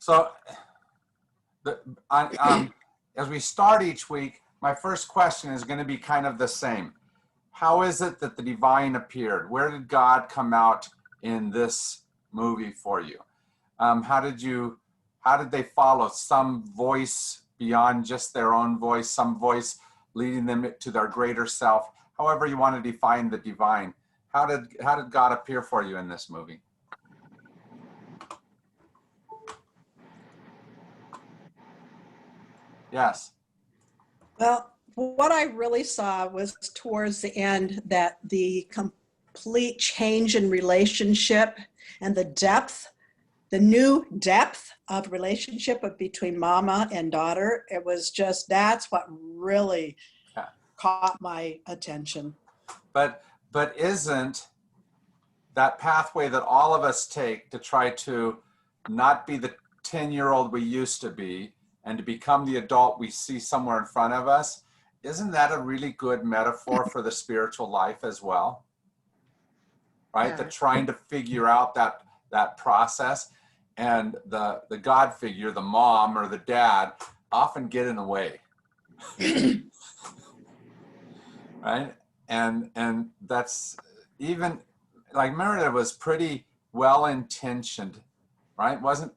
So as we start each week, my first question is going to be kind of the same. How is it that the divine appeared? Where did God come out in this movie for you? How did they follow some voice beyond just their own voice, some voice leading them to their greater self? However you want to define the divine. How did God appear for you in this movie? Yes. Well, what I really saw was towards the end that the complete change in relationship and the depth, the new depth of relationship between mama and daughter, it was just, that's what really caught my attention. But isn't that pathway that all of us take to try to not be the 10-year-old we used to be and to become the adult we see somewhere in front of us, isn't that a really good metaphor for the spiritual life as well? Right? Yeah. The trying to figure out that process, and the God figure, the mom or the dad, often get in the way. Right? And that's, even like Meredith was pretty well intentioned, right? Wasn't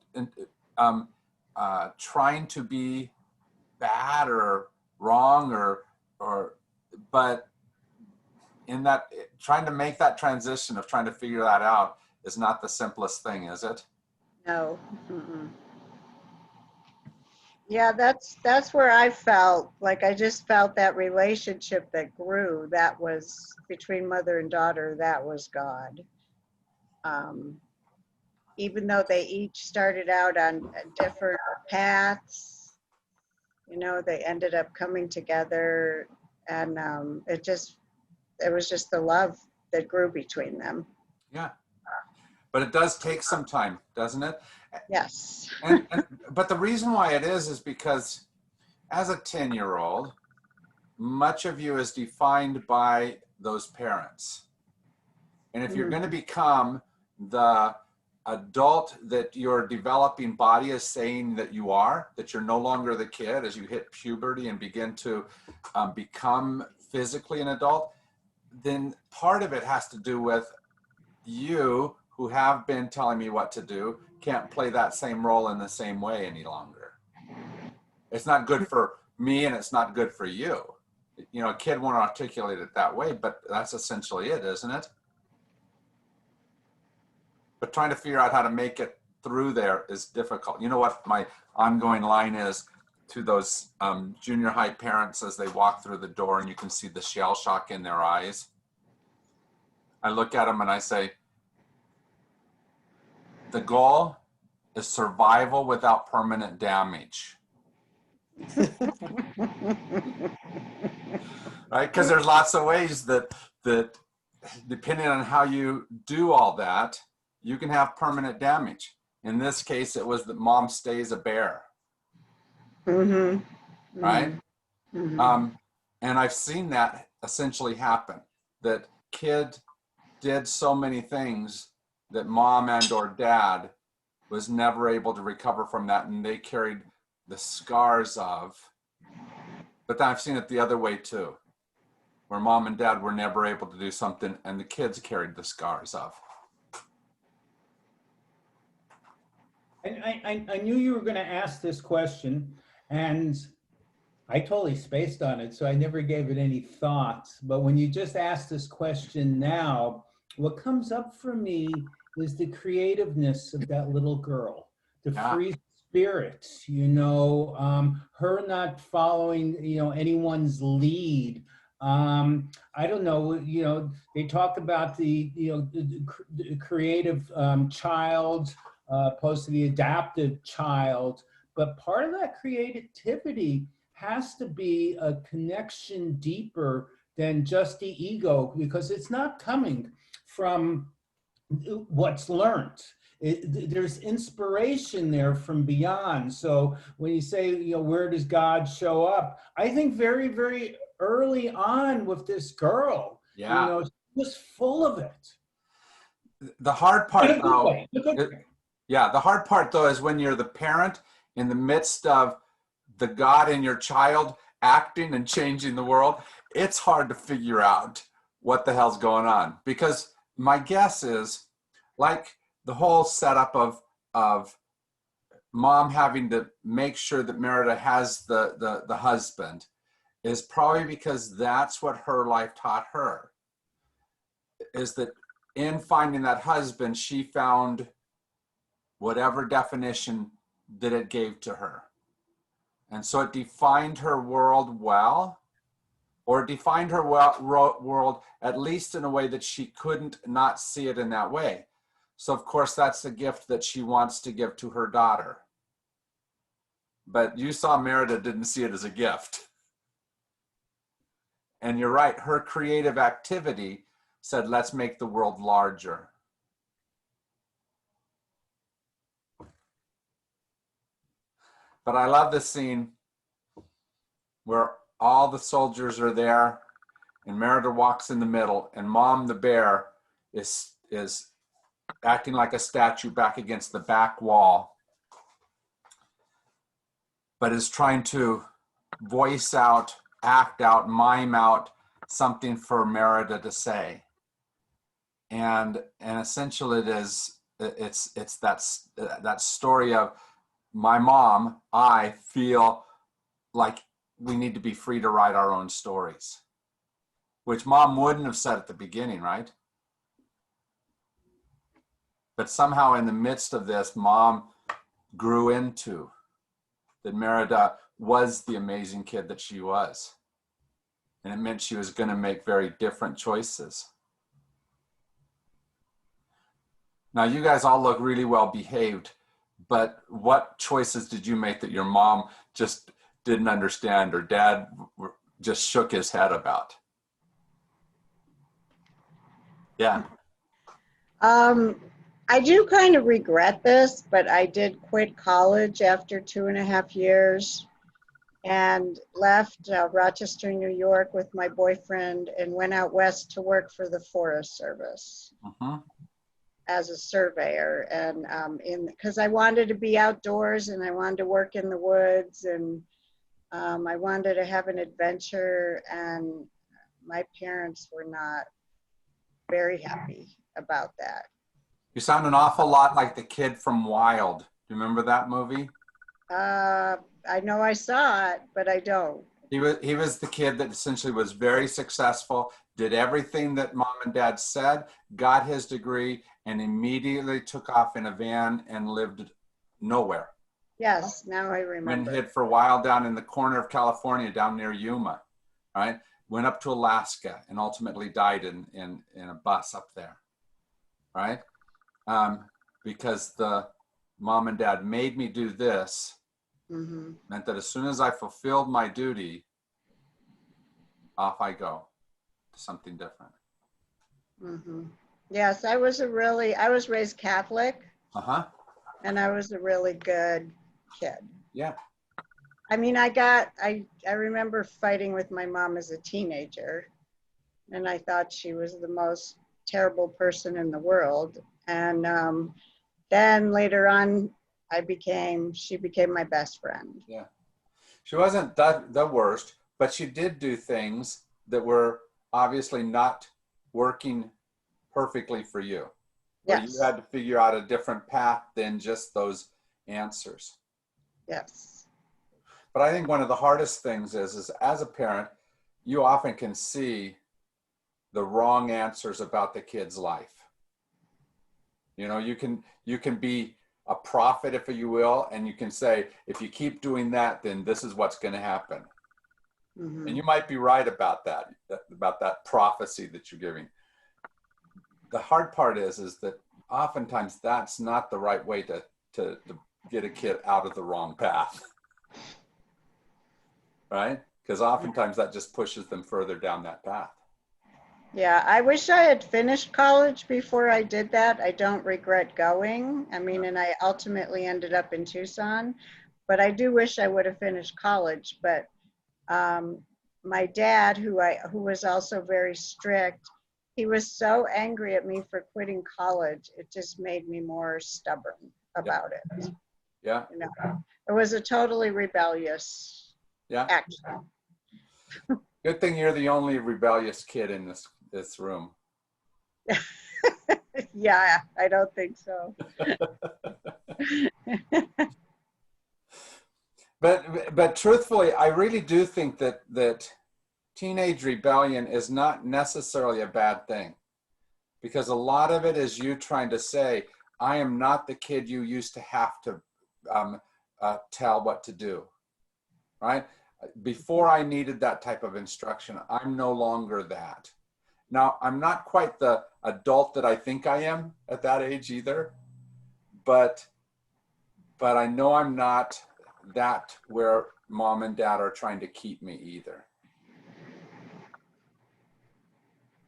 trying to be bad or wrong or but in that, trying to make that transition of trying to figure that out is not the simplest thing, is it? No. Mm-mm. Yeah, that's where I felt like, I just felt that relationship that grew, that was between mother and daughter, that was God. Even though they each started out on different paths, you know, they ended up coming together, and it was just the love that grew between them. Yeah, but it does take some time, doesn't it? Yes. But the reason why it is because as a 10-year-old, much of you is defined by those parents. And if you're going to become the adult that your developing body is saying that you are, that you're no longer the kid as you hit puberty and begin to become physically an adult, then part of it has to do with you, who have been telling me what to do, can't play that same role in the same way any longer. It's not good for me, and it's not good for you. You know, a kid won't articulate it that way, but that's essentially it, isn't it? But trying to figure out how to make it through there is difficult. You know what my ongoing line is to those junior high parents as they walk through the door and you can see the shell shock in their eyes? I look at them and I say, the goal is survival without permanent damage. Right? Because there's lots of ways that depending on how you do all that, you can have permanent damage. In this case, it was that mom stays a bear. Mm-hmm. Right? Mm-hmm. And I've seen that essentially happen, that kid did so many things that mom and or dad was never able to recover from that, and they carried the scars of. But then I've seen it the other way too, where mom and dad were never able to do something and the kids carried the scars of. I knew you were going to ask this question, and I totally spaced on it, so I never gave it any thought. But when you just asked this question now, what comes up for me is the creativeness of that little girl, the free spirit, you know, her not following, you know, anyone's lead. I don't know, you know, they talk about the, you know, the creative child opposed to the adaptive child, but part of that creativity has to be a connection deeper than just the ego, because it's not coming from what's learned. There's inspiration there from beyond. So when you say, you know, where does God show up? I think very, very early on with this girl, you know, she was full of it. The hard part, though, Yeah, the hard part though is when you're the parent in the midst of the God in your child acting and changing the world, it's hard to figure out what the hell's going on. Because my guess is, like the whole setup of mom having to make sure that Merida has the husband is probably because that's what her life taught her, is that in finding that husband, she found whatever definition that it gave to her. And so it defined her world well, or it defined her world at least in a way that she couldn't not see it in that way. So of course, that's the gift that she wants to give to her daughter. But you saw Merida didn't see it as a gift. And you're right, her creative activity said, let's make the world larger. But I love this scene where all the soldiers are there and Merida walks in the middle and Mom the bear is acting like a statue back against the back wall, but is trying to voice out, act out, mime out something for Merida to say. And essentially it's that story of my mom, I feel like we need to be free to write our own stories, which Mom wouldn't have said at the beginning, right? But somehow in the midst of this, Mom grew into that Merida was the amazing kid that she was. And it meant she was going to make very different choices. Now, you guys all look really well behaved, but what choices did you make that your mom just didn't understand or dad just shook his head about? Yeah. I do kind of regret this, but I did quit college after 2.5 years and left Rochester, New York with my boyfriend and went out west to work for the Forest Service as a surveyor. And because I wanted to be outdoors and I wanted to work in the woods and I wanted to have an adventure, and my parents were not very happy about that. You sound an awful lot like the kid from Wild. Do you remember that movie? I know I saw it, but I don't. He was the kid that essentially was very successful, did everything that Mom and Dad said, got his degree, and immediately took off in a van and lived nowhere. Yes, now I remember. Went hid for a while down in the corner of California, down near Yuma, right? Went up to Alaska and ultimately died in a bus up there, right? Because the Mom and Dad made me do this, meant that as soon as I fulfilled my duty, off I go to something different. Yes, I was raised Catholic. And I was a really good kid. Yeah. I mean, I remember fighting with my mom as a teenager, and I thought she was the most terrible person in the world. And then later on, she became my best friend. Yeah. She wasn't the worst, but she did do things that were obviously not working perfectly for you. Yes. You had to figure out a different path than just those answers. Yes. But I think one of the hardest things is as a parent, you often can see the wrong answers about the kid's life. You know, you can be a prophet, if you will, and you can say, if you keep doing that, then this is what's going to happen. And you might be right about that prophecy that you're giving. The hard part is that oftentimes that's not the right way to get a kid out of the wrong path, right? Because oftentimes that just pushes them further down that path. Yeah, I wish I had finished college before I did that. I don't regret going. I mean, and I ultimately ended up in Tucson, but I do wish I would have finished college. But my dad, who was also very strict, he was so angry at me for quitting college. It just made me more stubborn. about it. Yeah. You know, it was a totally rebellious Yeah. action. Good thing you're the only rebellious kid in this room. Yeah, I don't think so. But truthfully, I really do think that teenage rebellion is not necessarily a bad thing, because a lot of it is you trying to say, I am not the kid you used to have to tell what to do, right? Before I needed that type of instruction, I'm no longer that. Now, I'm not quite the adult that I think I am at that age either, but I know I'm not that where mom and dad are trying to keep me either.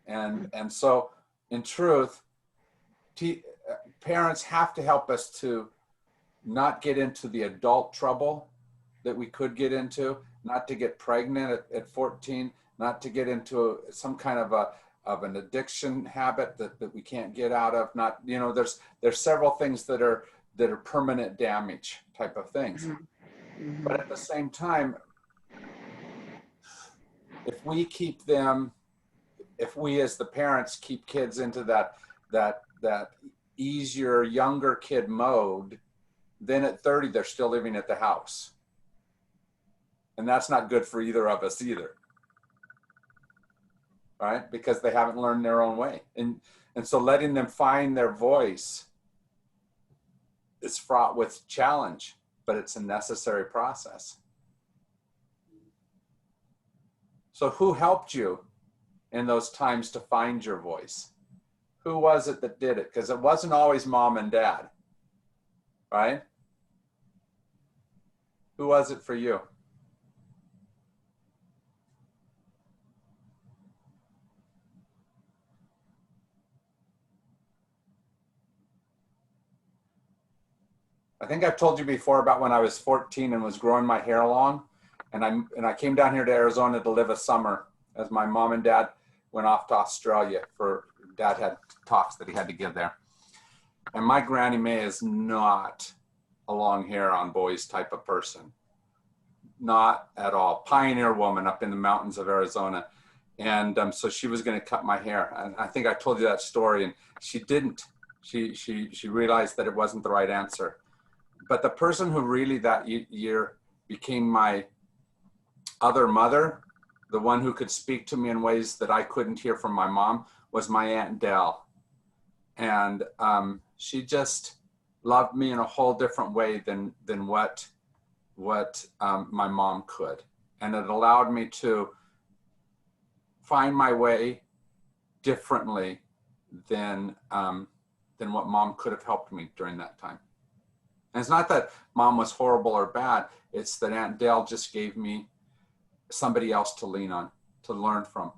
And so in truth, parents have to help us to not get into the adult trouble that we could get into, not to get pregnant at 14, not to get into some kind of an addiction habit that we can't get out of. Not, you know, there's several things that are permanent damage type of things. Mm-hmm. But at the same time, if we as the parents keep kids into that easier, younger kid mode, then at 30, they're still living at the house. And that's not good for either of us either. Right? Because they haven't learned their own way. And so letting them find their voice is fraught with challenge, but it's a necessary process. So who helped you in those times to find your voice? Who was it that did it? Because it wasn't always mom and dad, right? Who was it for you? I think I've told you before about when I was 14 and was growing my hair long, and I came down here to Arizona to live a summer as my mom and dad went off to Australia for, dad had talks that he had to give there. And my Granny Mae is not a long hair on boys type of person. Not at all. Pioneer woman up in the mountains of Arizona. And so she was going to cut my hair. And I think I told you that story, and she didn't. She realized that it wasn't the right answer. But the person who really that year became my other mother, the one who could speak to me in ways that I couldn't hear from my mom, was my Aunt Dell. And she just loved me in a whole different way than what my mom could. And it allowed me to find my way differently than what mom could have helped me during that time. And it's not that mom was horrible or bad. It's that Aunt Dale just gave me somebody else to lean on, to learn from.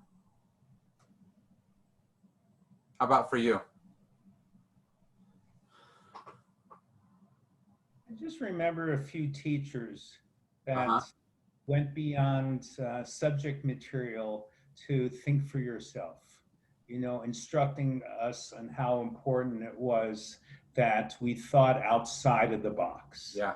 How about for you? I just remember a few teachers that went beyond subject material to think for yourself, you know, instructing us on how important it was that we thought outside of the box. Yeah.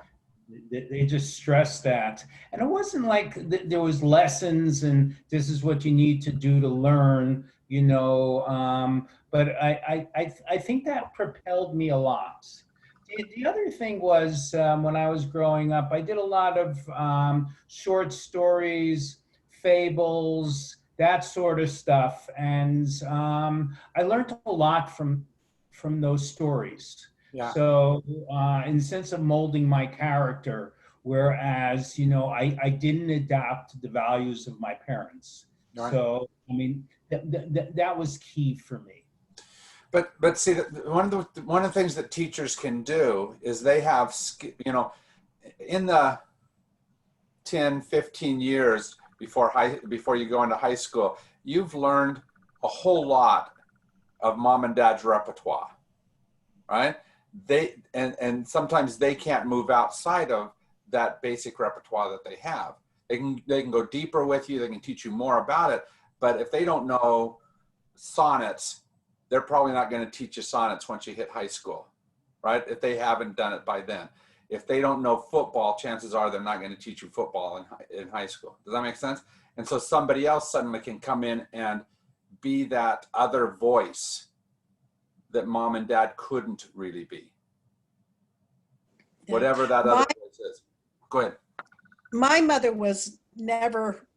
They just stressed that. And it wasn't like there was lessons and this is what you need to do to learn, you know, but I think that propelled me a lot. The other thing was when I was growing up, I did a lot of short stories, fables, that sort of stuff. And I learned a lot from those stories. Yeah. So in the sense of molding my character, whereas, you know, I didn't adapt the values of my parents. Right. So, I mean, that was key for me. But see, one of the things that teachers can do is they have, you know, in the 10, 15 years before you go into high school, you've learned a whole lot of mom and dad's repertoire, right? And sometimes they can't move outside of that basic repertoire that they have. They can go deeper with you. They can teach you more about it. But if they don't know sonnets, they're probably not going to teach you sonnets once you hit high school. right? If they haven't done it by then. If they don't know football, chances are they're not going to teach you football in high school. Does that make sense? And so somebody else suddenly can come in and be that other voice that mom and dad couldn't really be. Yeah. Whatever that other voice is. Go ahead. My mother was never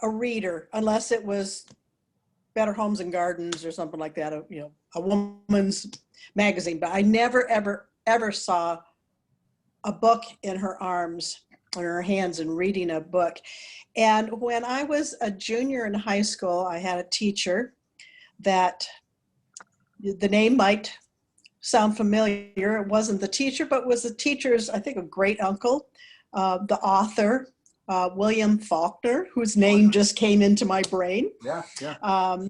a reader unless it was Better Homes and Gardens or something like that, a woman's magazine. But I never, ever, ever saw a book in her arms or her hands and reading a book. And when I was a junior in high school, I had a teacher that the name might sound familiar. It wasn't the teacher, but was the teacher's, I think, a great uncle, the author, William Faulkner, whose name just came into my brain. Yeah, yeah.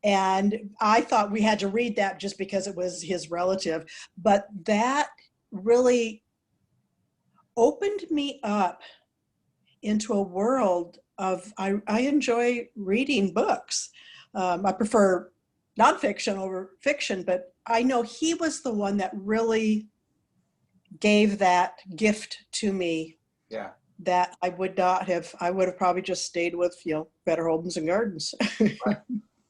And I thought we had to read that just because it was his relative. But that really opened me up into a world of, I enjoy reading books. I prefer nonfiction over fiction, but I know he was the one that really gave that gift to me. Yeah. That I would have probably just stayed with, Better Homes and Gardens. Right.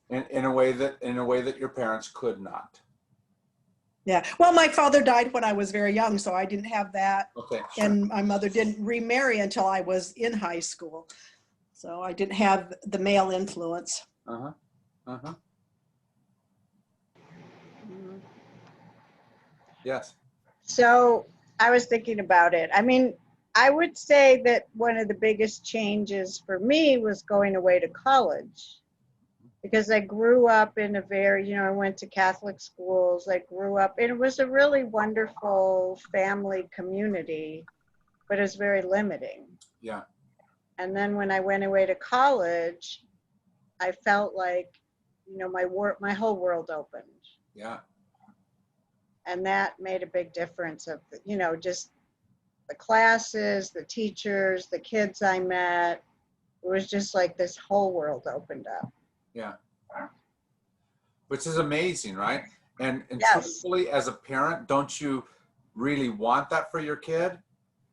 In a way that your parents could not. Yeah. Well, my father died when I was very young, so I didn't have that. Okay. Sure. And my mother didn't remarry until I was in high school. So I didn't have the male influence. Uh-huh. Uh-huh. Yes. So I was thinking about it. I mean, I would say that one of the biggest changes for me was going away to college, because I grew up in a very, I went to Catholic schools. I grew up, and it was a really wonderful family community, but it was very limiting. Yeah. And then when I went away to college, I felt like, my whole world opened. Yeah. And that made a big difference of, just the classes, the teachers, the kids I met. It was just like this whole world opened up. Yeah. Which is amazing, right? And Yes. truthfully, as a parent, don't you really want that for your kid?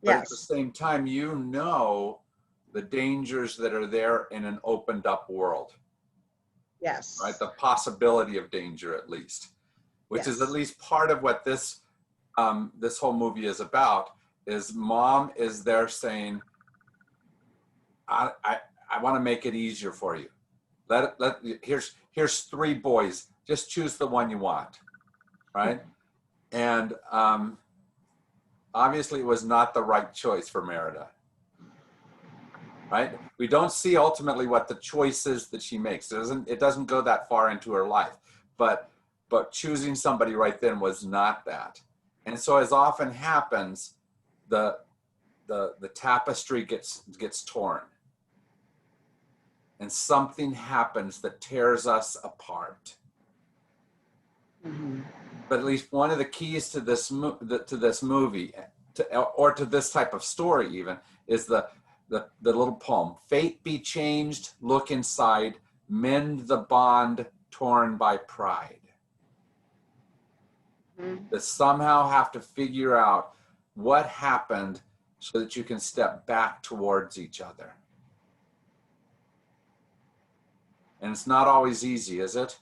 But at the Yes. same time, the dangers that are there in an opened up world, Yes. right? The possibility of danger, at least, which is Yes. at least part of what this whole movie is about. Is mom is there saying, I want to make it easier for you. Here's 3 boys. Just choose the one you want, right? And obviously, it was not the right choice for Merida, right? We don't see ultimately what the choice is that she makes. It doesn't go that far into her life, but choosing somebody right then was not that. And so, as often happens, the tapestry gets torn. And something happens that tears us apart. Mm-hmm. But at least one of the keys to this movie, or to this type of story even, is the little poem. Fate be changed, look inside, mend the bond torn by pride. Mm-hmm. That somehow have to figure out what happened so that you can step back towards each other. And it's not always easy, is it?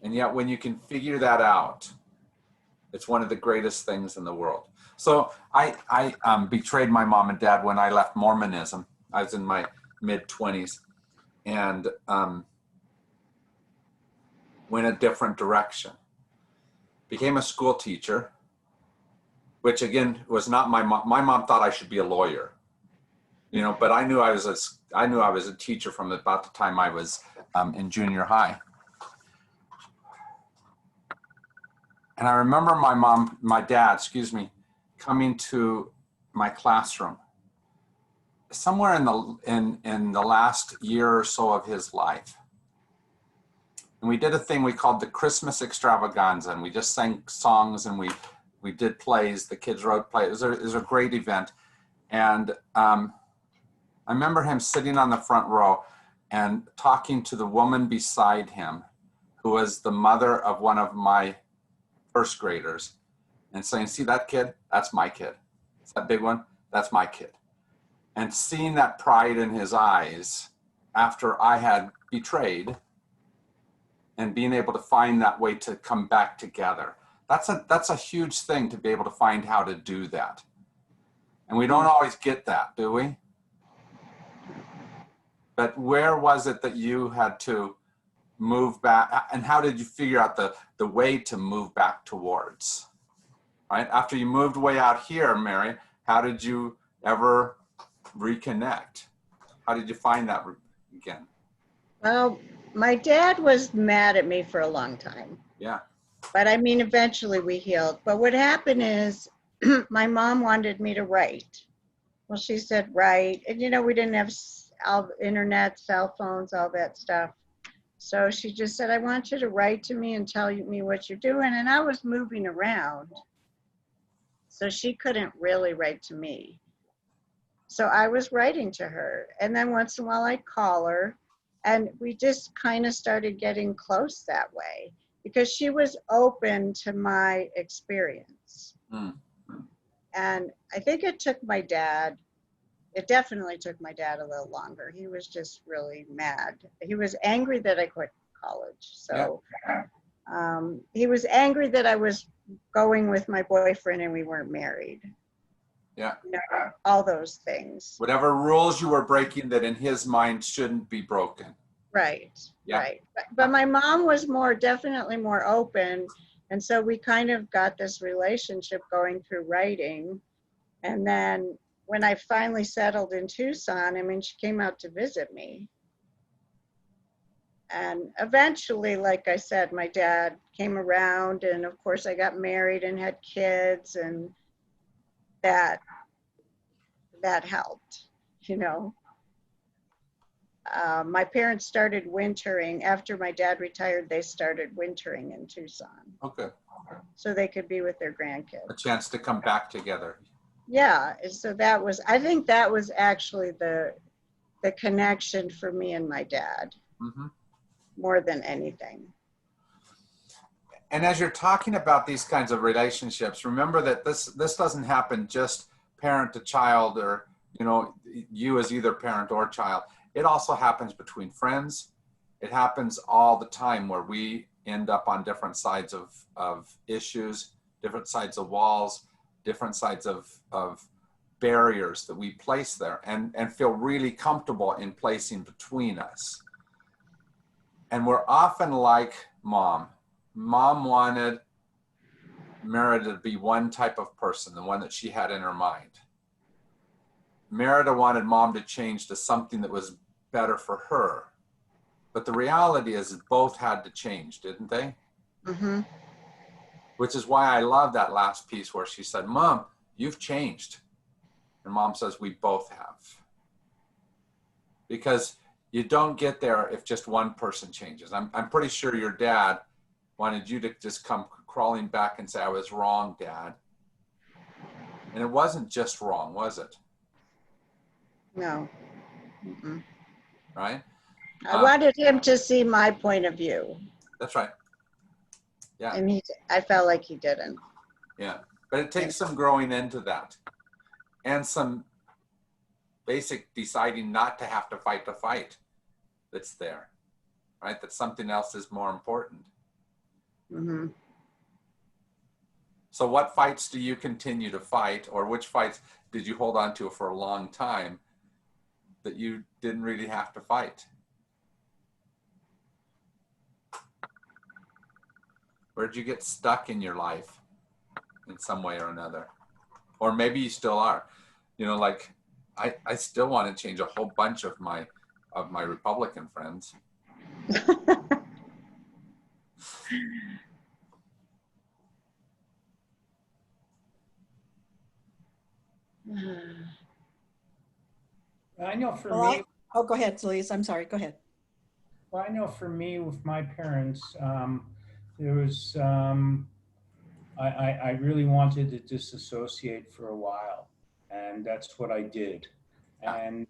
And yet when you can figure that out, it's one of the greatest things in the world. So I betrayed my mom and dad when I left Mormonism. I was in my mid-20s and went a different direction. Became a school teacher, which again was not my mom. My mom thought I should be a lawyer. But I knew I was a teacher from about the time I was in junior high. And I remember my dad, coming to my classroom somewhere in the last year or so of his life. And we did a thing we called the Christmas Extravaganza, and we just sang songs and we did plays. The kids wrote plays. It was a great event. And I remember him sitting on the front row, and talking to the woman beside him, who was the mother of one of my first graders, and saying, see that kid? That's my kid. It's that big one? That's my kid. And seeing that pride in his eyes after I had betrayed, and being able to find that way to come back together. That's a huge thing, to be able to find how to do that. And we don't always get that, do we? But where was it that you had to move back, and how did you figure out the way to move back towards? Right? After you moved way out here, Mary, how did you ever reconnect? How did you find that again? Well, my dad was mad at me for a long time. Yeah. But I mean, eventually we healed. But what happened is my mom wanted me to write. Well, she said, write. And, you know, we didn't have internet, cell phones, all that stuff. So she just said, I want you to write to me and tell me what you're doing. And I was moving around. So she couldn't really write to me. So I was writing to her. And then once in a while I'd call her. And we just kind of started getting close that way, because she was open to my experience. Mm. And I think it definitely took my dad a little longer. He was just really mad. He was angry that I quit college. So he was angry that I was going with my boyfriend and we weren't married. Yeah. You know, all those things. Whatever rules you were breaking that in his mind shouldn't be broken. Right. Yeah. Right. But my mom was definitely more open. And so we kind of got this relationship going through writing. And then when I finally settled in Tucson, I mean, she came out to visit me. And eventually, like I said, my dad came around, and of course I got married and had kids, and that helped, you know. My parents started wintering. After my dad retired, they started wintering in Tucson. Okay. So they could be with their grandkids. A chance to come back together. Yeah, so I think that was actually the connection for me and my dad, more than anything. And as you're talking about these kinds of relationships, remember that this doesn't happen just parent to child, or, you know, you as either parent or child. It also happens between friends. It happens all the time, where we end up on different sides of issues, different sides of walls, different sides of barriers that we place there, and feel really comfortable in placing between us. And we're often like mom. Mom wanted Merida to be one type of person, the one that she had in her mind. Merida wanted mom to change to something that was better for her. But the reality is both had to change, didn't they? Mm-hmm. Which is why I love that last piece where she said, Mom, you've changed. And mom says, we both have. Because you don't get there if just one person changes. I'm pretty sure your dad wanted you to just come crawling back and say, I was wrong, Dad. And it wasn't just wrong, was it? No. Mm-mm. Right? I wanted him to see my point of view. That's right. Yeah. And I felt like he didn't. Yeah. But it takes some growing into that, and some basic deciding not to have to fight the fight that's there, right? That something else is more important. Mm-hmm. So what fights do you continue to fight, or which fights did you hold on to for a long time that you didn't really have to fight? Where did you get stuck in your life in some way or another? Or maybe you still are. You know, like I still want to change a whole bunch of my Republican friends. I know for Well, me, go ahead, Louise. I'm sorry. Go ahead. well, I know for me with my parents, there was, I really wanted to disassociate for a while, and that's what I did. And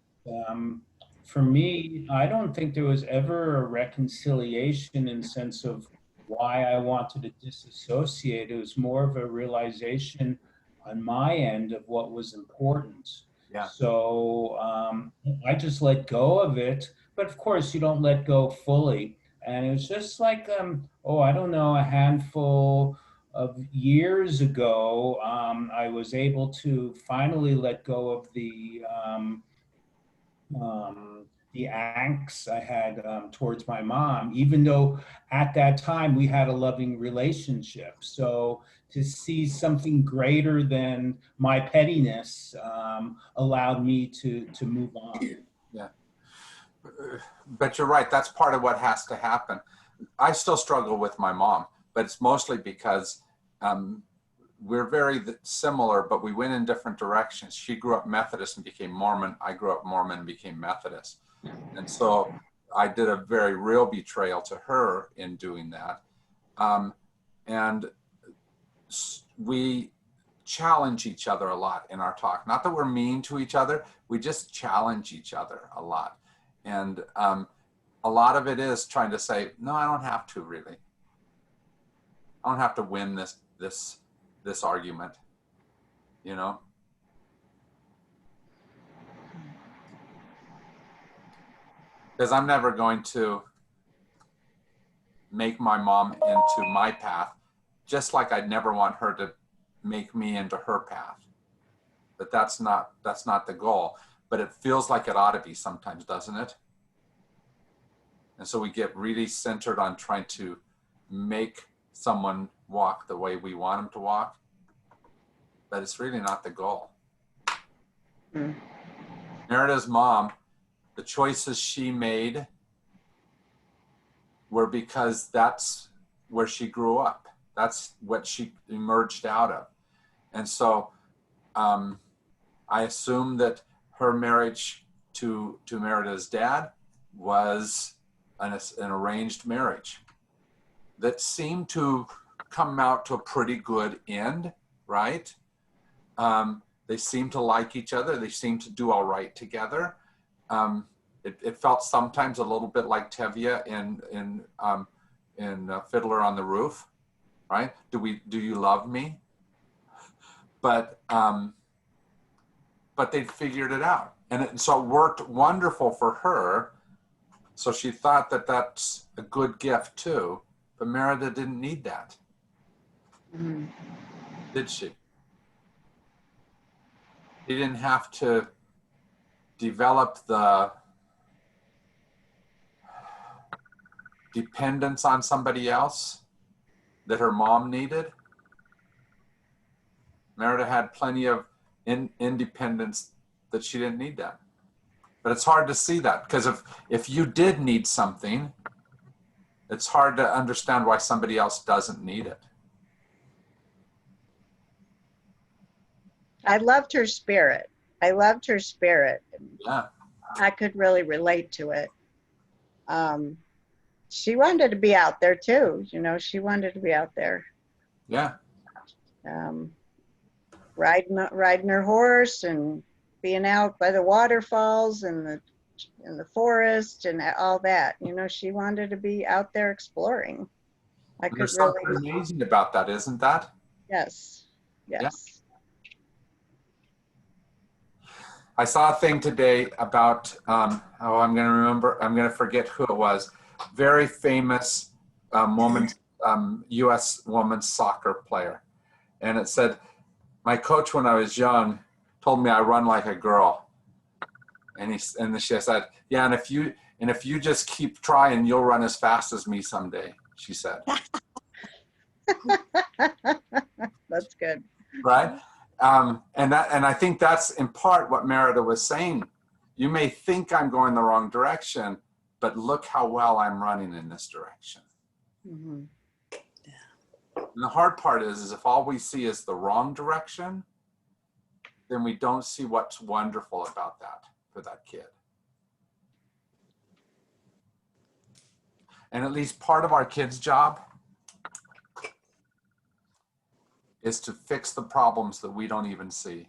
for me, I don't think there was ever a reconciliation in sense of why I wanted to disassociate. It was more of a realization on my end of what was important. Yeah. So I just let go of it. But of course, you don't let go fully. And it was just like, oh, I don't know, a handful of years ago, I was able to finally let go of the angst I had towards my mom, even though at that time we had a loving relationship. So to see something greater than my pettiness allowed me to move on. Yeah. But you're right. That's part of what has to happen. I still struggle with my mom, but it's mostly because we're very similar, but we went in different directions. She grew up Methodist and became Mormon. I grew up Mormon and became Methodist. And so I did a very real betrayal to her in doing that. And we challenge each other a lot in our talk. Not that we're mean to each other, we just challenge each other a lot. And a lot of it is trying to say, no, I don't have to really. I don't have to win this argument, you know? Because I'm never going to make my mom into my path, just like I'd never want her to make me into her path. But that's not the goal. But it feels like it ought to be sometimes, doesn't it? And so we get really centered on trying to make someone walk the way we want them to walk. But it's really not the goal. Mm. Merida's mom, the choices she made were because that's where she grew up. That's what she emerged out of. And so I assume that her marriage to Merida's dad was an arranged marriage that seemed to come out to a pretty good end, right? They seemed to like each other. They seemed to do all right together. It felt sometimes a little bit like Tevye in Fiddler on the Roof, right? Do you love me? But they figured it out, and so it worked wonderful for her. So she thought that that's a good gift too. But Merida didn't need that, did she? She didn't have to develop the dependence on somebody else that her mom needed. Merida had plenty of independence that she didn't need that. But it's hard to see that, because if you did need something, it's hard to understand why somebody else doesn't need it. I loved her spirit. I loved her spirit. Yeah. I could really relate to it. She wanted to be out there too. You know, she wanted to be out there. Yeah. Riding her horse and being out by the waterfalls and the forest and all that. You know, she wanted to be out there exploring. I could There's really. something amazing about that, isn't that? Yes. Yes. Yeah. I saw a thing today about, I'm going to forget who it was. Very famous U.S. women's soccer player. And it said, my coach when I was young told me I run like a girl. And she said, yeah, and if you just keep trying, you'll run as fast as me someday, she said. That's good. Right? And I think that's in part what Merida was saying. You may think I'm going the wrong direction, but look how well I'm running in this direction. Mm-hmm. And the hard part is if all we see is the wrong direction, then we don't see what's wonderful about that for that kid. And at least part of our kid's job is to fix the problems that we don't even see.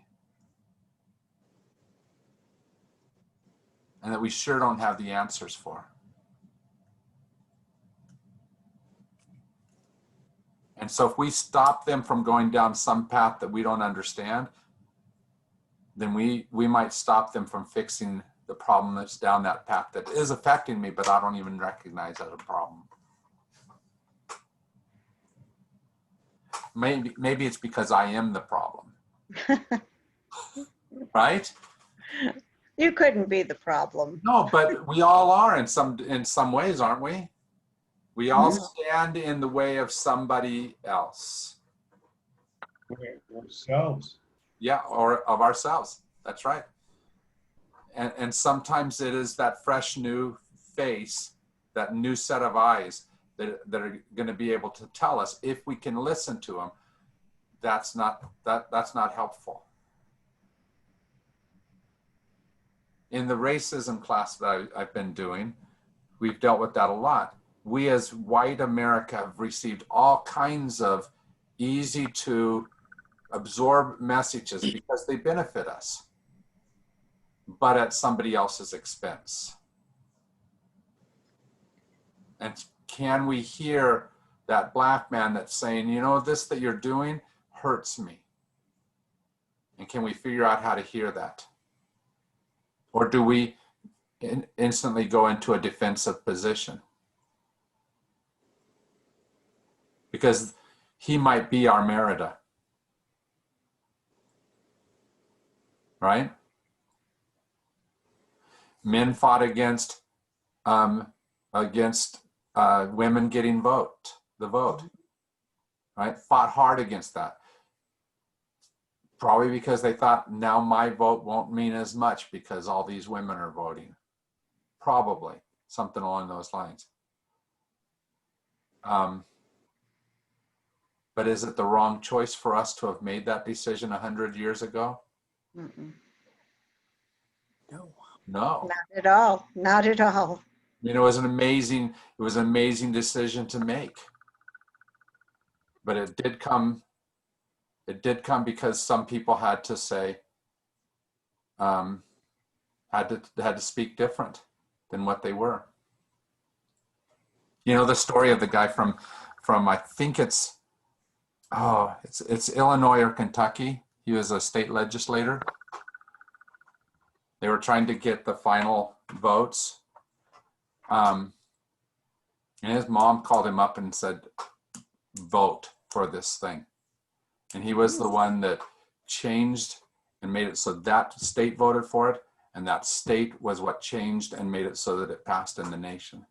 and that we sure don't have the answers for. And so if we stop them from going down some path that we don't understand, then we might stop them from fixing the problem that's down that path that is affecting me, but I don't even recognize as a problem. Maybe it's because I am the problem. Right? You couldn't be the problem. No, but we all are in some ways, aren't we? We all stand in the way of somebody else. Ourselves. Yeah, or of ourselves. That's right. And sometimes it is that fresh new face, that new set of eyes that are going to be able to tell us, if we can listen to them, that's not helpful. In the racism class that I've been doing, we've dealt with that a lot. We as white America have received all kinds of easy to absorb messages because they benefit us, but at somebody else's expense. And can we hear that black man that's saying, you know, this that you're doing hurts me? And can we figure out how to hear that? Or do we instantly go into a defensive position? Because he might be our Merida. Right? Men fought against women getting the vote, right? Fought hard against that. Probably because they thought, now my vote won't mean as much because all these women are voting. Probably something along those lines. But is it the wrong choice for us to have made that decision 100 years ago? Mm-mm. No. No. Not at all. Not at all. I mean, it was an amazing decision to make. But it did come because some people had to say, had to speak different than what they were. You know, the story of the guy from I think it's Illinois or Kentucky. He was a state legislator. They were trying to get the final votes. And his mom called him up and said, vote for this thing. And he was the one that changed and made it so that state voted for it. And that state was what changed and made it so that it passed in the nation.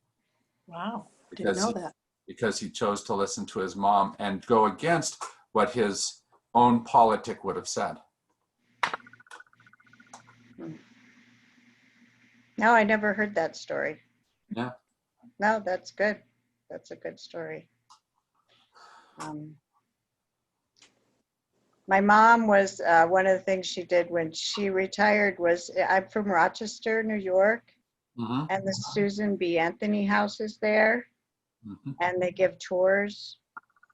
Wow. Didn't know that. Because he chose to listen to his mom and go against what his own politic would have said. No, I never heard that story. Yeah. No, that's good. That's a good story. My mom was, one of the things she did when she retired was, I'm from Rochester, New York, Mm-hmm. and the Susan B. Anthony House is there. Mm-hmm. And they give tours,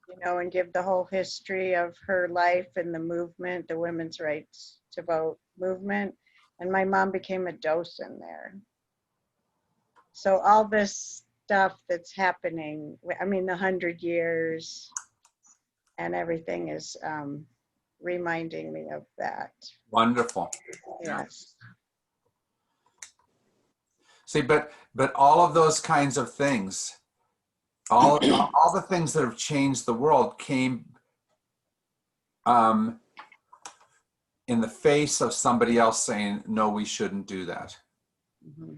you know, and give the whole history of her life and the movement, the women's rights to vote movement. And my mom became a docent there. So all this stuff that's happening, I mean, the 100 years and everything is reminding me of that. Wonderful. Yes. See, but all of those kinds of things, all the things that have changed the world came in the face of somebody else saying, no, we shouldn't do that. Mm-hmm.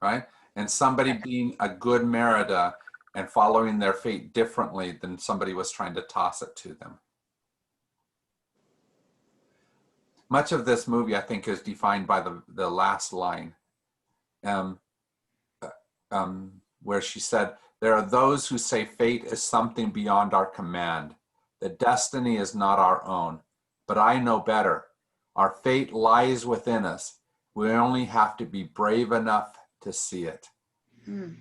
Right? And somebody being a good Merida and following their fate differently than somebody was trying to toss it to them. Much of this movie, I think, is defined by the last line, where she said, there are those who say fate is something beyond our command, that destiny is not our own, but I know better. Our fate lies within us. We only have to be brave enough to see it. Mm.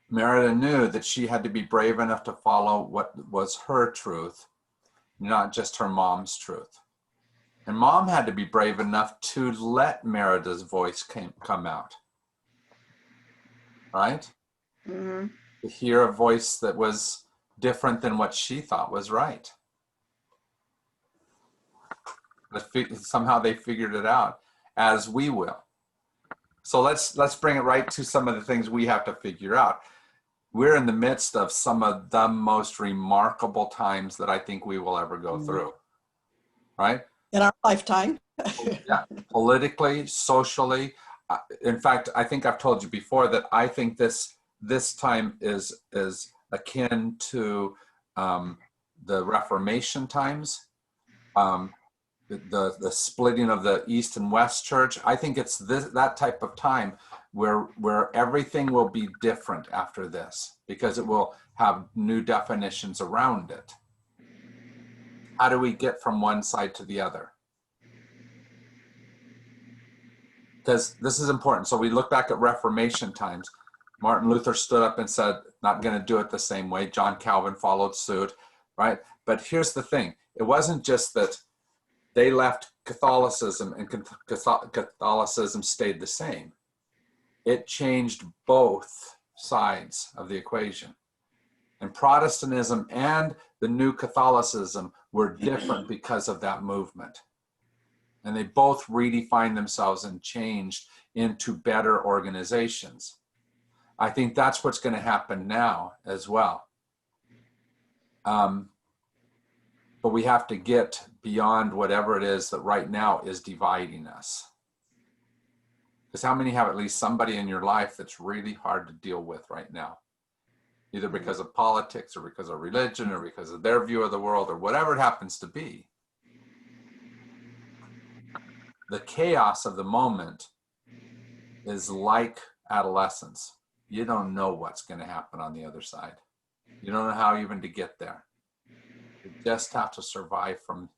Merida knew that she had to be brave enough to follow what was her truth, not just her mom's truth. And mom had to be brave enough to let Merida's voice come out, right? Hmm. To hear a voice that was different than what she thought was right. But somehow they figured it out, as we will. So let's bring it right to some of the things we have to figure out. We're in the midst of some of the most remarkable times that I think we will ever go through, right? In our lifetime. Yeah, politically, socially. In fact, I think I've told you before that I think this time is akin to the Reformation times, the splitting of the East and West Church. I think it's that type of time where everything will be different after this, because it will have new definitions around it. How do we get from one side to the other? Because this is important. So we look back at Reformation times. Martin Luther stood up and said, not going to do it the same way. John Calvin followed suit, right? But here's the thing. It wasn't just that they left Catholicism and Catholicism stayed the same. It changed both sides of the equation. And Protestantism and the new Catholicism were different because of that movement. And they both redefined themselves and changed into better organizations. I think that's what's going to happen now as well. But we have to get beyond whatever it is that right now is dividing us. Because how many have at least somebody in your life that's really hard to deal with right now? Either because of politics or because of religion or because of their view of the world or whatever it happens to be. The chaos of the moment is like adolescence. You don't know what's going to happen on the other side. You don't know how even to get there. You just have to survive from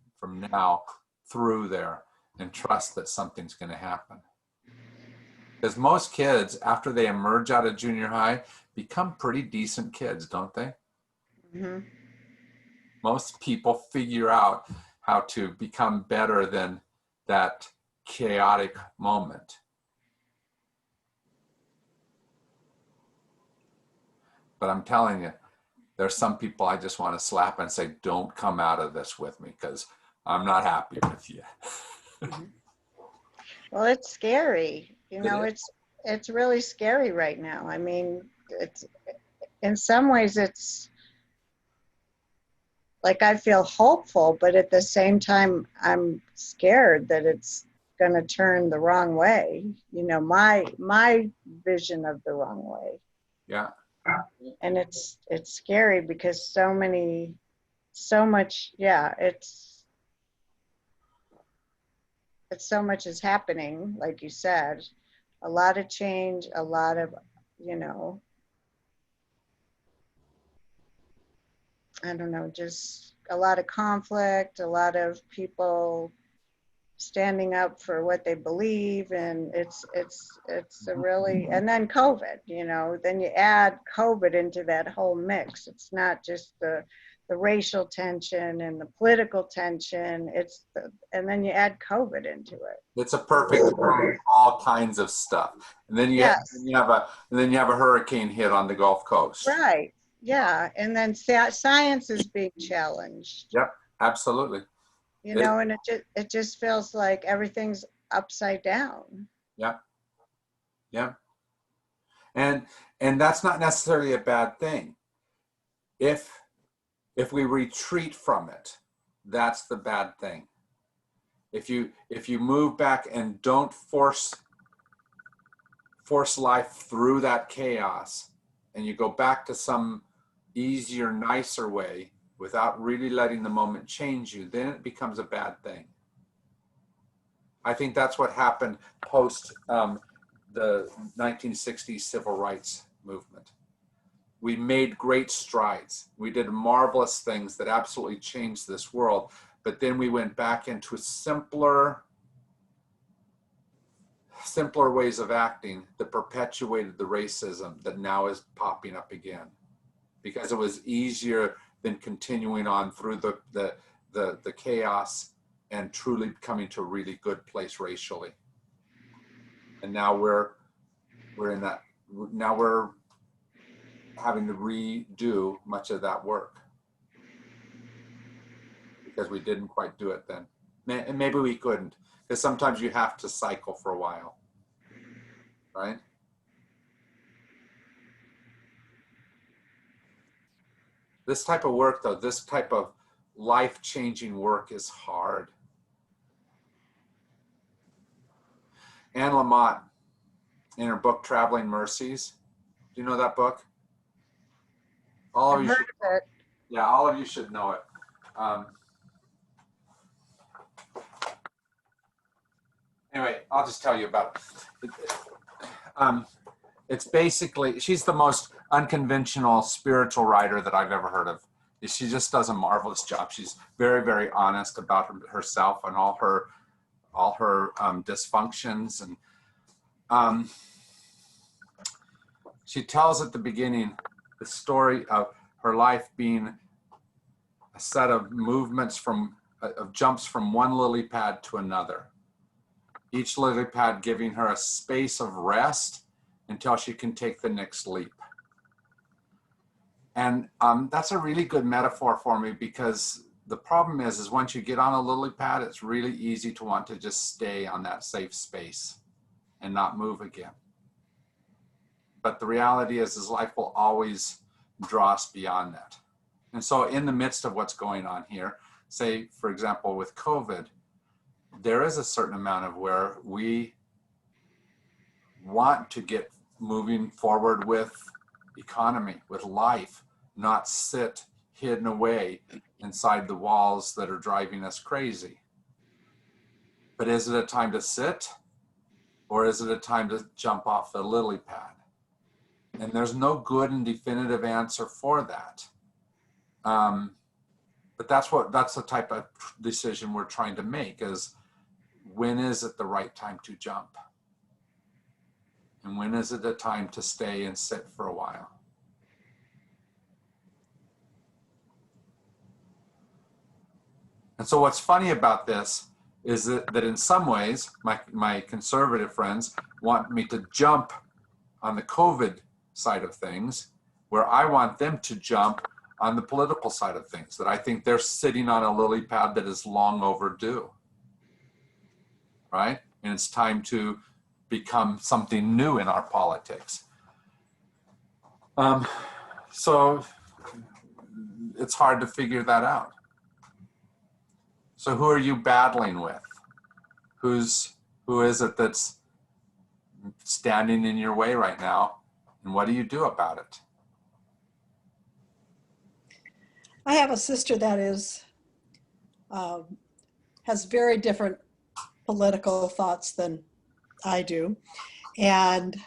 now through there and trust that something's going to happen. Because most kids, after they emerge out of junior high, become pretty decent kids, don't they? Hmm. Most people figure out how to become better than that chaotic moment. But I'm telling you, there's some people I just want to slap and say, don't come out of this with me because I'm not happy with you. Well, it's scary. You know, It it's really scary right now. I mean, it's in some ways it's like I feel hopeful, but at the same time I'm scared that it's going to turn the wrong way. You know, my vision of the wrong way. Yeah. And it's scary because so much, yeah, it's so much is happening, like you said, a lot of change, a lot of, you know, I don't know, just a lot of conflict, a lot of people standing up for what they believe, and it's a really, and then COVID, you know, then you add COVID into that whole mix. It's not just the racial tension and the political tension, and then you add COVID into it. It's a perfect storm of all kinds of stuff. And then Yes. you have a hurricane hit on the Gulf Coast. Right. Yeah. And then science is being challenged. Yep, absolutely. You know, and it just feels like everything's upside down. Yeah. Yeah. And that's not necessarily a bad thing. If we retreat from it, that's the bad thing. If you move back and don't force life through that chaos, and you go back to some easier, nicer way without really letting the moment change you, then it becomes a bad thing. I think that's what happened post the 1960s civil rights movement. We made great strides. We did marvelous things that absolutely changed this world. But then we went back into simpler ways of acting that perpetuated the racism that now is popping up again. Because it was easier than continuing on through the chaos and truly coming to a really good place racially. And now we're in that, now we're having to redo much of that work because we didn't quite do it then. And maybe we couldn't, because sometimes you have to cycle for a while, right? This type of work, though, this type of life-changing work is hard. Anne Lamott, in her book, Traveling Mercies, do you know that book? All of I've you heard should, of it. yeah, all of you should know it. Anyway, I'll just tell you about it. It's basically, she's the most unconventional spiritual writer that I've ever heard of. She just does a marvelous job. She's very, very honest about herself and all her dysfunctions. And she tells at the beginning the story of her life being a set of movements of jumps from one lily pad to another. Each lily pad giving her a space of rest until she can take the next leap. And that's a really good metaphor for me, because the problem is once you get on a lily pad, it's really easy to want to just stay on that safe space and not move again. But the reality is life will always draw us beyond that. And so in the midst of what's going on here, say, for example, with COVID, there is a certain amount of where we want to get moving forward with economy, with life, not sit hidden away inside the walls that are driving us crazy. But is it a time to sit, or is it a time to jump off the lily pad? And there's no good and definitive answer for that. But that's the type of decision we're trying to make, is when is it the right time to jump? And when is it a time to stay and sit for a while? And so what's funny about this is that in some ways, my conservative friends want me to jump on the COVID side of things, where I want them to jump on the political side of things, that I think they're sitting on a lily pad that is long overdue, right? And it's time to become something new in our politics. So it's hard to figure that out. So who are you battling with? Who is it that's standing in your way right now? And what do you do about it? I have a sister that has very different political thoughts than I do. And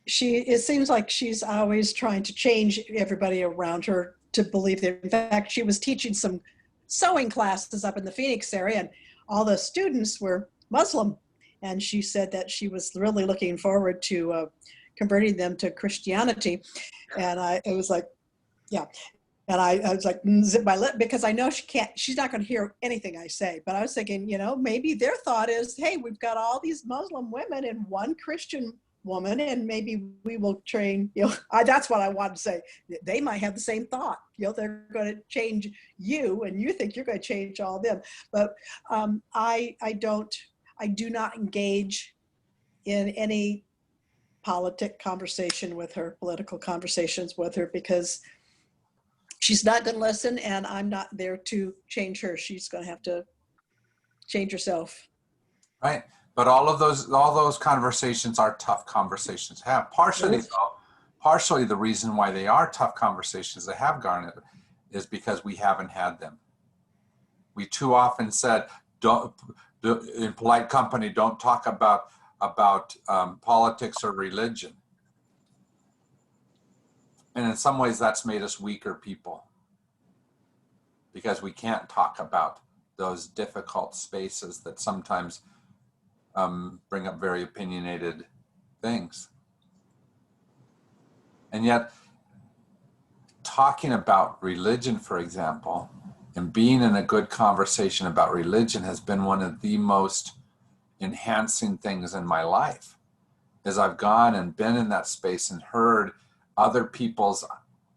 it seems like she's always trying to change everybody around her to believe that. In fact, she was teaching some sewing classes up in the Phoenix area, and all the students were Muslim. And she said that she was really looking forward to converting them to Christianity. And it was like, yeah. And I was like, zip my lip, because I know she's not going to hear anything I say. But I was thinking, maybe their thought is, hey, we've got all these Muslim women and one Christian woman, and maybe we will train, that's what I want to say. They might have the same thought, they're going to change you, and you think you're going to change all of them. But I do not engage in any political conversations with her, because she's not going to listen, and I'm not there to change her. She's going to have to change herself. Right. But all those conversations are tough conversations to have. Partially the reason why they are tough conversations that have garnered is because we haven't had them. We too often said, in polite company, don't talk about politics or religion. And in some ways that's made us weaker people, because we can't talk about those difficult spaces that sometimes bring up very opinionated things. And yet, talking about religion, for example, And being in a good conversation about religion has been one of the most enhancing things in my life. As I've gone and been in that space and heard other people's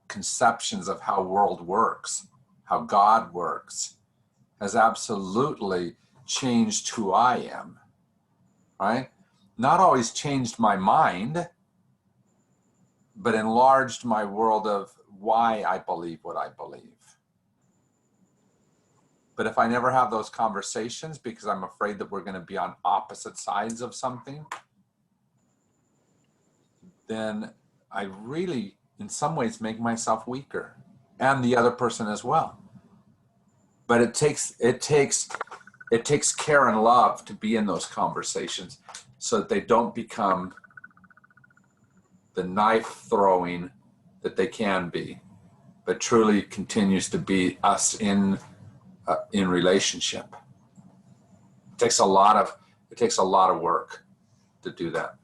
conceptions of how world works, how God works, has absolutely changed who I am, right? Not always changed my mind, but enlarged my world of why I believe what I believe. But if I never have those conversations because I'm afraid that we're going to be on opposite sides of something, then I really, in some ways, make myself weaker, and the other person as well. But it takes care and love to be in those conversations so that they don't become the knife throwing that they can be, but truly continues to be us in relationship. It takes a lot of work to do that.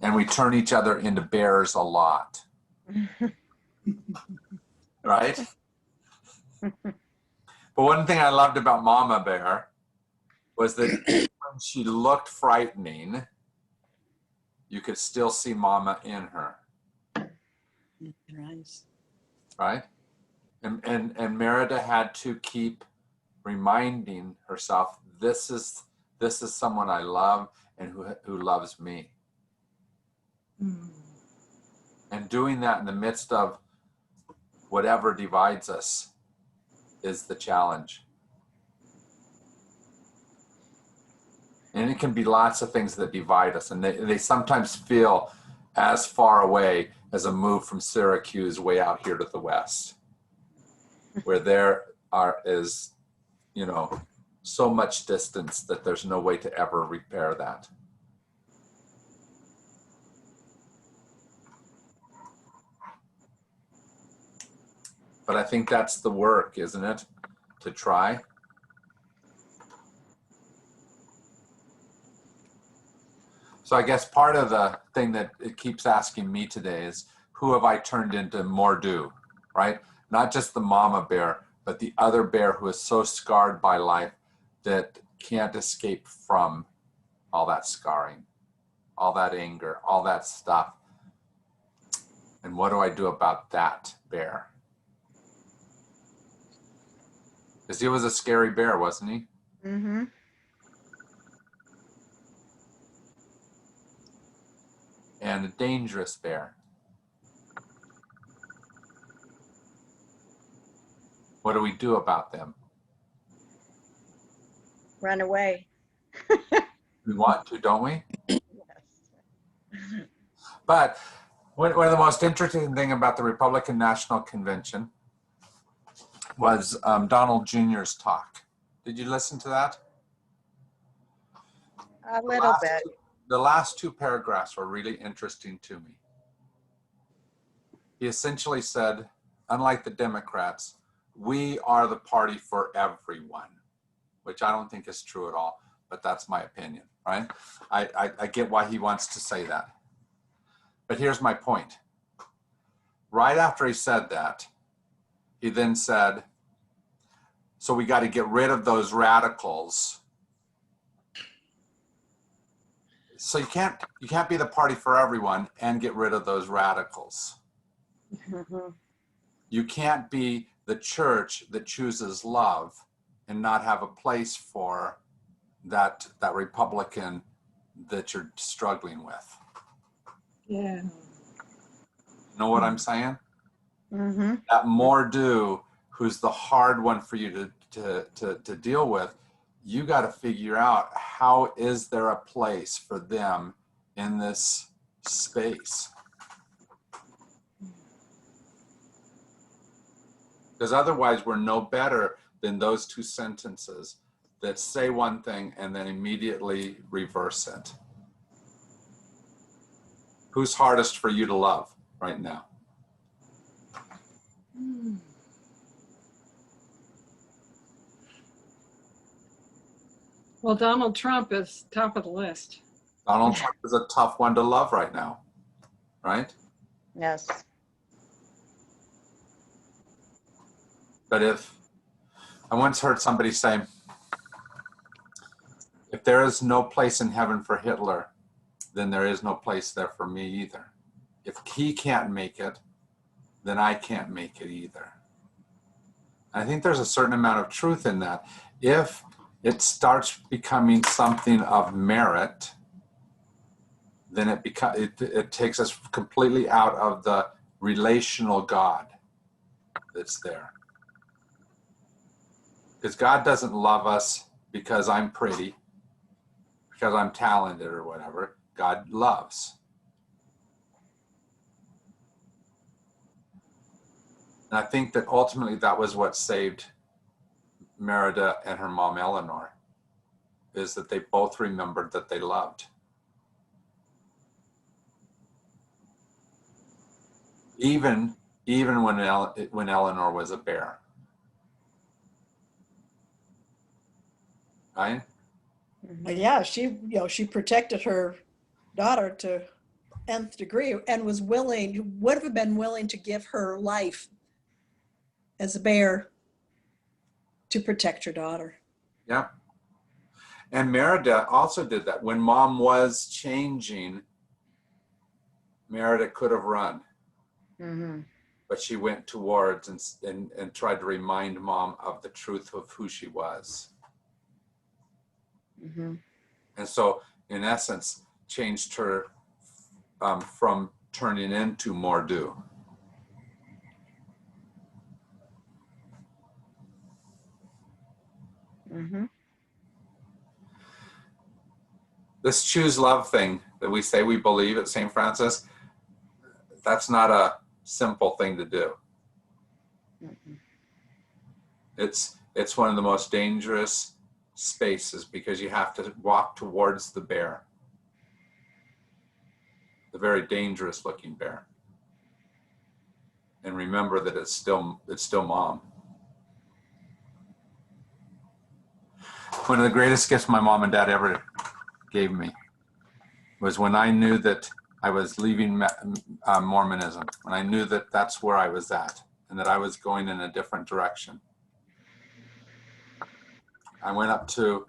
And we turn each other into bears a lot. Right? But one thing I loved about Mama Bear was that when she looked frightening, you could still see Mama in her. Right? And Merida had to keep reminding herself, this is someone I love and who loves me. And doing that in the midst of whatever divides us is the challenge. And it can be lots of things that divide us, and they sometimes feel as far away as a move from Syracuse way out here to the west, where there is, so much distance that there's no way to ever repair that. But I think that's the work, isn't it? To try. So I guess part of the thing that it keeps asking me today is, who have I turned into Mordu, right? Not just the mama bear, but the other bear who is so scarred by life that can't escape from all that scarring, all that anger, all that stuff. And what do I do about that bear? Because he was a scary bear, wasn't he? Mm-hmm. And a dangerous bear. What do we do about them? Run away. We want to, don't we? Yes. But one of the most interesting thing about the Republican National Convention was Donald Jr.'s talk. Did you listen to that? A little bit. The last two paragraphs were really interesting to me. He essentially said, unlike the Democrats, we are the party for everyone, which I don't think is true at all, but that's my opinion, right? I get why he wants to say that. But here's my point. Right after he said that, he then said, so we got to get rid of those radicals. So you can't be the party for everyone and get rid of those radicals. Mm-hmm. You can't be the church that chooses love and not have a place for that Republican that you're struggling with. Yeah. Know what I'm saying? Mm-hmm. That Mordu, who's the hard one for you to deal with, you got to figure out, how is there a place for them in this space? Because otherwise we're no better than those two sentences that say one thing and then immediately reverse it. Who's hardest for you to love right now? Well, Donald Trump is top of the list. Donald Trump is a tough one to love right now, right? Yes. But I once heard somebody say, if there is no place in heaven for Hitler, then there is no place there for me either. If he can't make it, then I can't make it either. I think there's a certain amount of truth in that. If it starts becoming something of merit, then it takes us completely out of the relational God that's there. Because God doesn't love us because I'm pretty, because I'm talented or whatever. God loves. And I think that ultimately that was what saved Merida and her mom Eleanor, is that they both remembered that they loved. Even when Eleanor was a bear. Right? But yeah, she protected her daughter to nth degree and would have been willing to give her life as a bear to protect her daughter. Yeah. And Merida also did that. When mom was changing, Merida could have run. Mm-hmm. But she went towards and tried to remind mom of the truth of who she was. Mm-hmm. And so, in essence, changed her from turning into Mordu. Mm-hmm. This choose love thing that we say we believe at St. Francis, that's not a simple thing to do. Mm-hmm. It's one of the most dangerous spaces because you have to walk towards the bear, the very dangerous looking bear, and remember that it's still mom. One of the greatest gifts my mom and dad ever gave me was when I knew that I was leaving Mormonism, when I knew that that's where I was at and that I was going in a different direction. I went up to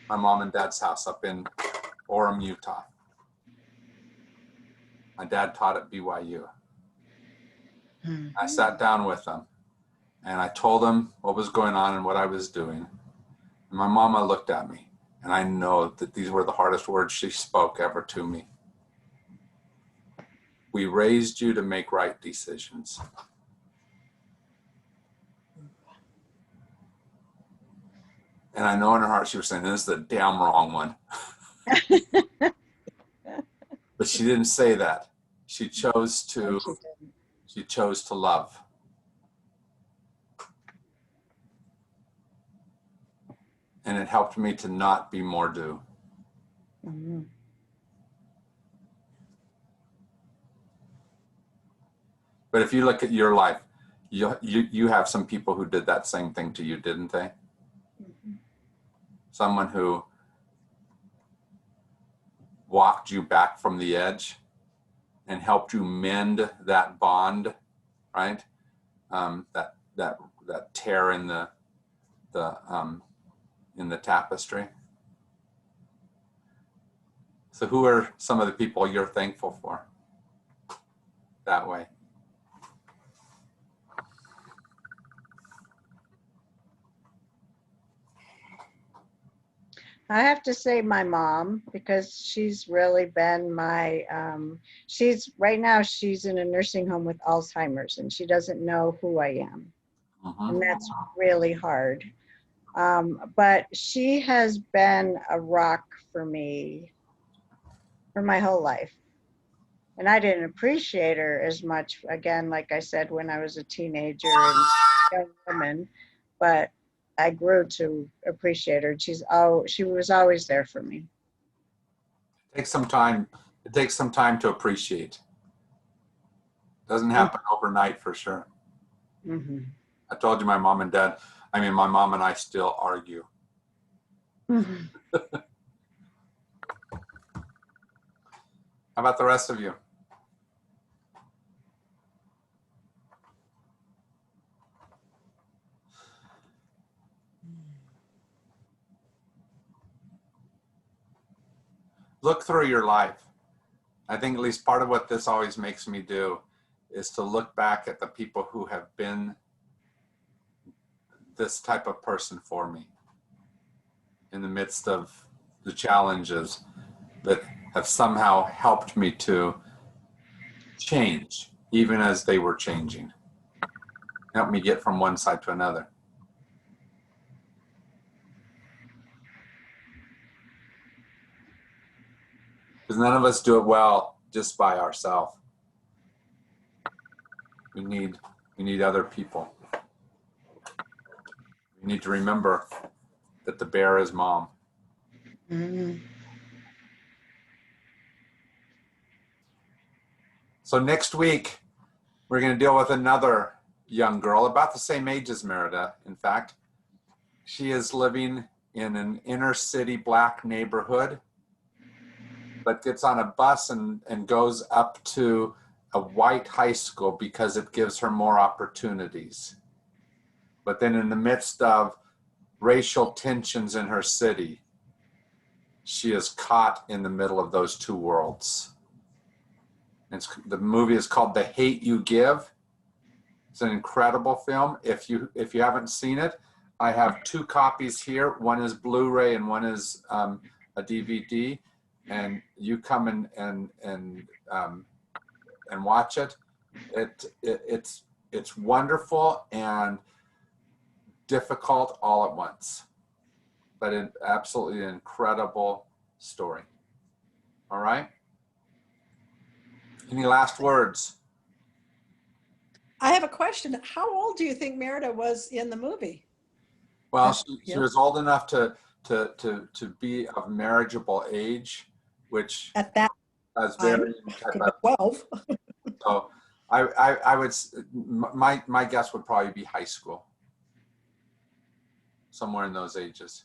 my mom and dad's house up in Orem, Utah. My dad taught at BYU. Mm-hmm. I sat down with them and I told them what was going on and what I was doing. And my mama looked at me, and I know that these were the hardest words she spoke ever to me. We raised you to make right decisions. And I know in her heart she was saying, this is the damn wrong one. But she didn't say that. She chose to love. And it helped me to not be Mordu. Mm-hmm. But if you look at your life, you have some people who did that same thing to you, didn't they? Mm-hmm. Someone who walked you back from the edge and helped you mend that bond, right? That tear in the tapestry. So who are some of the people you're thankful for that way? I have to say my mom, because she's really been my, right now she's in a nursing home with Alzheimer's and she doesn't know who I am. Mm-hmm. And that's really hard. But she has been a rock for me for my whole life. And I didn't appreciate her as much, again, like I said, when I was a teenager and young woman, but I grew to appreciate her. She was always there for me. It takes some time to appreciate. Doesn't happen overnight for sure. Mm-hmm. I told you my mom and I still argue. Mm-hmm. How about the rest of you? look through your life. I think at least part of what this always makes me do is to look back at the people who have been this type of person for me in the midst of the challenges that have somehow helped me to change, even as they were changing. Help me get from one side to another. Because none of us do it well just by ourselves. We need other people. We need to remember that the bear is mom. Mhm. So next week, we're going to deal with another young girl, about the same age as Merida, in fact. She is living in an inner city Black neighborhood, but gets on a bus and goes up to a white high school because it gives her more opportunities. But then in the midst of racial tensions in her city, she is caught in the middle of those two worlds. The movie is called The Hate U Give. It's an incredible film. If you haven't seen it, I have 2 copies here. One is Blu-ray and one is a DVD. And you come and watch it. It's wonderful and difficult all at once, but absolutely an incredible story. All right. Any last words? I have a question. How old do you think Merida was in the movie? Well, she was old enough to be of marriageable age, which At that is time, very could have been 12. So I would, my guess would probably be high school, somewhere in those ages.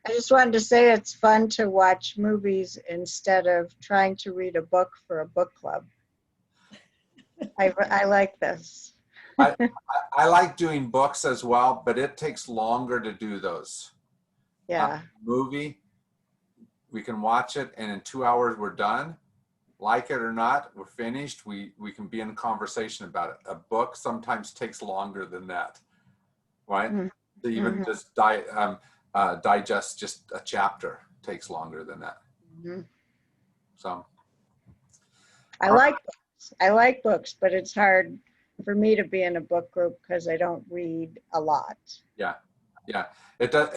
I just wanted to say it's fun to watch movies instead of trying to read a book for a book club. I like this. I like doing books as well, but it takes longer to do those. Yeah. Movie, we can watch it and in 2 hours we're done. Like it or not, we're finished. We can be in conversation about it. A book sometimes takes longer than that, right? Mm-hmm. To even just digest just a chapter takes longer than that. Mm-hmm. So I like books, but it's hard for me to be in a book group because I don't read a lot. yeah, it does.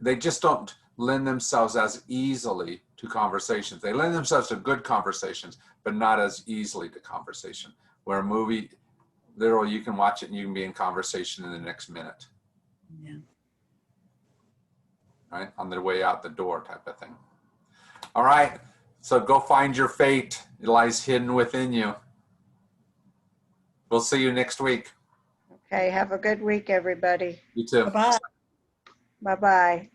They just don't lend themselves as easily to conversations. They lend themselves to good conversations, but not as easily to conversation. Where a movie, literally, you can watch it and you can be in conversation in the next minute. Yeah. Right? On their way out the door type of thing. All right. So go find your fate. It lies hidden within you. We'll see you next week. Okay, have a good week, everybody. You too. Bye-bye. Bye-bye.